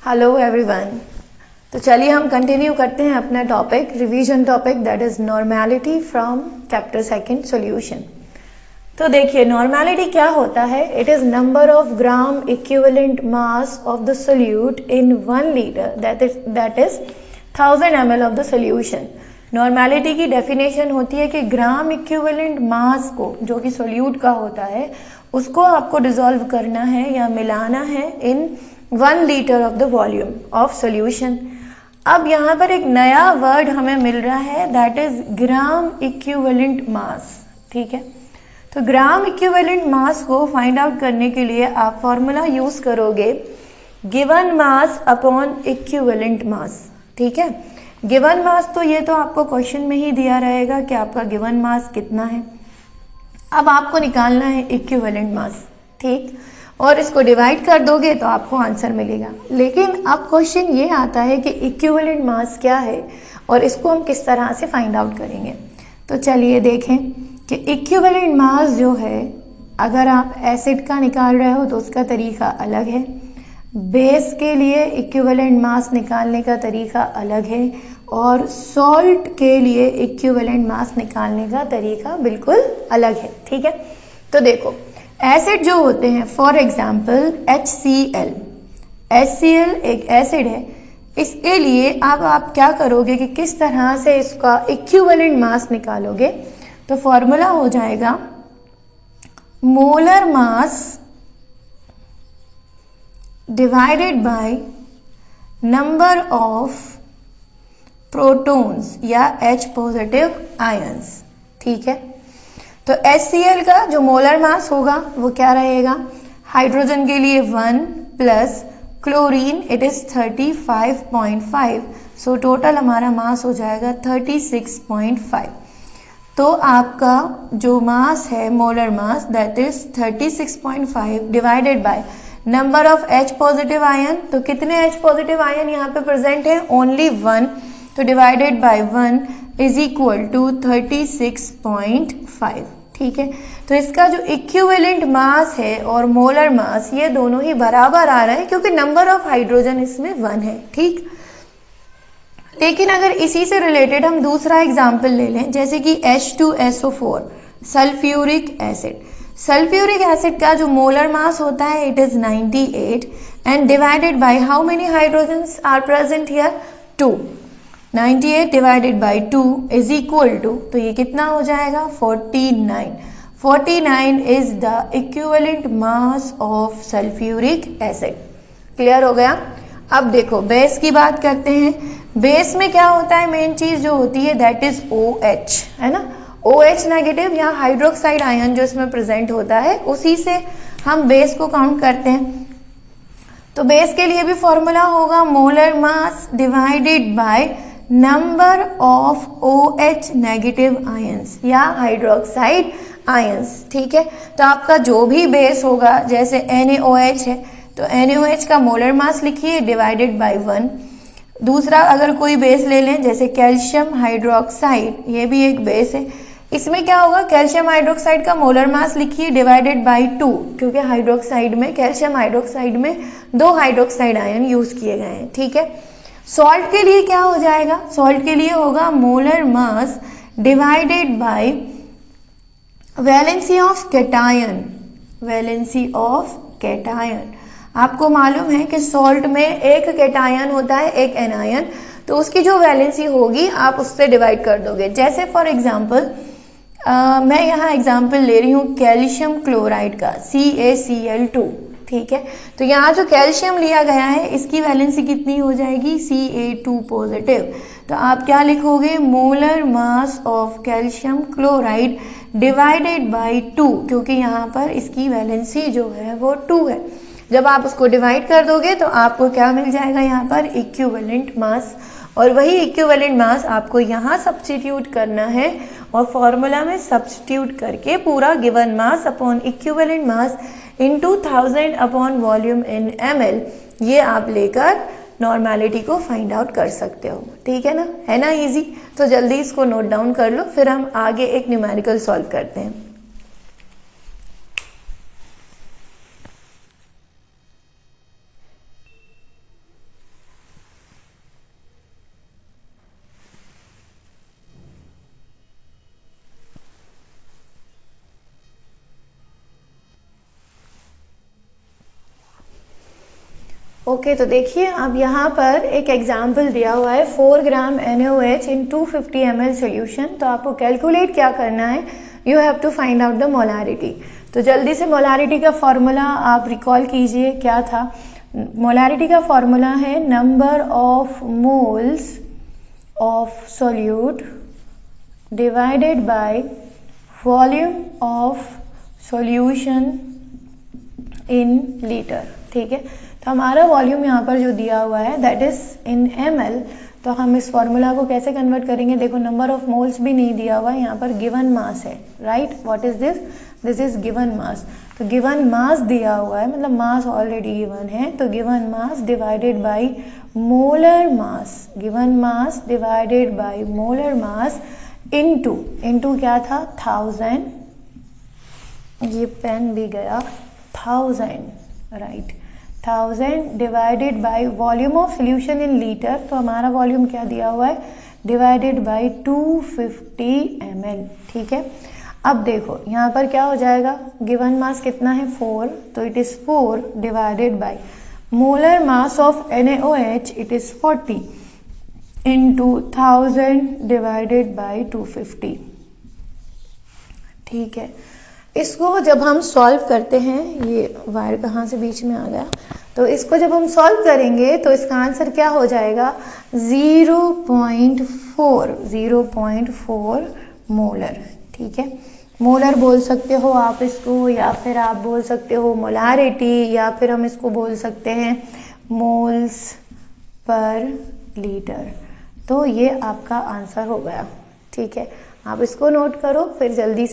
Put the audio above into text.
Hello everyone. तो चलिए हम कंटिन्यू करते हैं अपना topic, revision topic, that is normality from chapter second solution. तो देखिए नॉर्मेलिटी क्या होता है। It is number of gram equivalent mass of the solute in 1 litre, that is 1000 ml of the solution. Normality की definition होती है कि gram equivalent mass को, जो कि सोल्यूट का होता है, उसको आपको डिसॉल्व करना है या मिलाना है इन 1 litre of the volume of solution. अब यहाँ पर एक नया वर्ड हमें मिल रहा है, that is gram equivalent mass. ठीक है, तो ग्राम इक्विवेलेंट मास को फाइंड आउट करने के लिए आप फॉर्मूला यूज करोगे given mass upon equivalent mass. ठीक है, गिवन मास तो ये तो आपको क्वेश्चन में ही दिया रहेगा कि आपका गिवन मास कितना है। अब आपको निकालना है इक्विवेलेंट मास, ठीक, और इसको डिवाइड कर दोगे तो आपको आंसर मिलेगा। लेकिन अब क्वेश्चन ये आता है कि इक्विवेलेंट मास क्या है और इसको हम किस तरह से फाइंड आउट करेंगे। तो चलिए देखें कि इक्विवेलेंट मास जो है, अगर आप एसिड का निकाल रहे हो तो उसका तरीका अलग है, बेस के लिए इक्विवेलेंट मास निकालने का तरीका अलग है, और सॉल्ट के लिए इक्विवेलेंट मास निकालने का तरीका बिल्कुल अलग है। ठीक है, तो देखो एसिड जो होते हैं, फॉर एग्जाम्पल HCl एक एसिड है। इसके लिए अब आप क्या करोगे कि किस तरह से इसका इक्विवेलेंट मास निकालोगे। तो फॉर्मूला हो जाएगा molar mass divided by number of protons या H पॉजिटिव आयंस। ठीक है, तो HCl का जो मोलर मास होगा वो क्या रहेगा, हाइड्रोजन के लिए 1 plus chlorine it is 35.5, so total हमारा मास हो जाएगा 36.5। तो आपका जो मास है molar mass that is 36.5 divided by number of H positive ion. तो कितने H पॉजिटिव आयन यहाँ पे प्रेजेंट है, ओनली 1, तो divided by 1 is equal to 36.5। ठीक है, तो इसका जो इक्विवेलेंट मास है और मोलर मास ये दोनों ही बराबर आ रहे हैं क्योंकि नंबर ऑफ हाइड्रोजन इसमें 1 है। ठीक, लेकिन अगर इसी से रिलेटेड हम दूसरा एग्जाम्पल ले लें, जैसे कि H2SO4 sulphuric acid. Sulphuric acid का जो मोलर मास होता है it is 98 and divided by how many hydrogens are present here, 2। 98 divided by 2 is equal to, तो ये कितना हो जाएगा 49। 49 is the equivalent mass of sulphuric acid. Clear हो गया। अब देखो बेस की बात करते हैं। बेस में क्या होता है, मेन चीज जो होती है दैट इज OH, है ना। OH नेगेटिव या हाइड्रोक्साइड आयन जो इसमें प्रेजेंट होता है, उसी से हम बेस को काउंट करते हैं। तो बेस के लिए भी फॉर्मूला होगा molar mass divided by number of OH negative ions या हाइड्रोक्साइड आयंस। ठीक है, तो आपका जो भी बेस होगा, जैसे NaOH है तो NaOH का मोलर मास लिखिए डिवाइडेड बाय 1। दूसरा अगर कोई बेस ले लें जैसे कैल्शियम हाइड्रोक्साइड, ये भी एक बेस है, इसमें क्या होगा कैल्शियम हाइड्रोक्साइड का मोलर मास लिखिए डिवाइडेड बाय 2, क्योंकि हाइड्रोक्साइड में, कैल्शियम हाइड्रोक्साइड में 2 हाइड्रोक्साइड आयन यूज किए गए हैं। ठीक है, सॉल्ट के लिए क्या हो जाएगा, सॉल्ट के लिए होगा molar mass divided by valency of cation. Valency of cation, आपको मालूम है कि सॉल्ट में एक कैटायन होता है, एक एनायन, तो उसकी जो वैलेंसी होगी आप उससे डिवाइड कर दोगे। जैसे फॉर एग्जांपल मैं यहाँ एग्जांपल ले रही हूँ कैल्शियम क्लोराइड का, CaCl2। ठीक है, तो यहाँ जो कैल्शियम लिया गया है इसकी वैलेंसी कितनी हो जाएगी, Ca2 पॉजिटिव। तो आप क्या लिखोगे, molar mass of calcium chloride divided by 2, क्योंकि यहाँ पर इसकी वैलेंसी जो है वो 2 है। जब आप उसको डिवाइड कर दोगे तो आपको क्या मिल जाएगा, यहाँ पर इक्विवेलेंट मास, और वही इक्विवेलेंट मास आपको यहाँ सब्स्टिट्यूट करना है और फॉर्मूला में सब्स्टिट्यूट करके पूरा given mass upon equivalent mass into 1000 upon volume इन ml, ये आप लेकर नॉर्मेलिटी को फाइंड आउट कर सकते हो। ठीक है ना इजी। तो जल्दी इसको नोट डाउन कर लो, फिर हम आगे एक न्यूमेरिकल सॉल्व करते हैं। ओके, तो देखिए अब यहाँ पर एक एग्जाम्पल दिया हुआ है 4 gram NaOH in 250 ml solution. तो आपको कैलकुलेट क्या करना है, you have to find out the molarity. तो जल्दी से मोलारिटी का फॉर्मूला आप रिकॉल कीजिए, क्या था। मोलारिटी का फॉर्मूला है number of moles of solute divided by volume of solution in litre. ठीक है, तो हमारा वॉल्यूम यहाँ पर जो दिया हुआ है दैट इज इन ml। तो हम इस फॉर्मूला को कैसे कन्वर्ट करेंगे, देखो नंबर ऑफ मोल्स भी नहीं दिया हुआ है, यहाँ पर गिवन मास है, right. What is this, this is given mass. तो गिवन मास दिया हुआ है, मतलब मास ऑलरेडी गिवन है, तो given mass divided by molar mass, given mass divided by molar mass into क्या था 1000, ये पेन भी गया, 1000, right, 1000 divided by volume of solution in litre. तो हमारा वॉल्यूम क्या दिया हुआ है, डिवाइडेड बाय 250 ml। ठीक है, अब देखो यहाँ पर क्या हो जाएगा, गिवन मास कितना है 4, तो it is 4 divided by molar mass of NaOH, it is 40 into 1000 divided by 250। ठीक है, इसको जब हम सॉल्व करते हैं, ये वायर कहाँ से बीच में आ गया, तो इसको जब हम सॉल्व करेंगे तो इसका आंसर क्या हो जाएगा 0.4 मोलर। ठीक है, मोलर बोल सकते हो आप इसको, या फिर आप बोल सकते हो मोलारिटी, या फिर हम इसको बोल सकते हैं मोल्स पर लीटर। तो ये आपका आंसर हो गया। ठीक है, आप इसको नोट करो, फिर जल्दी से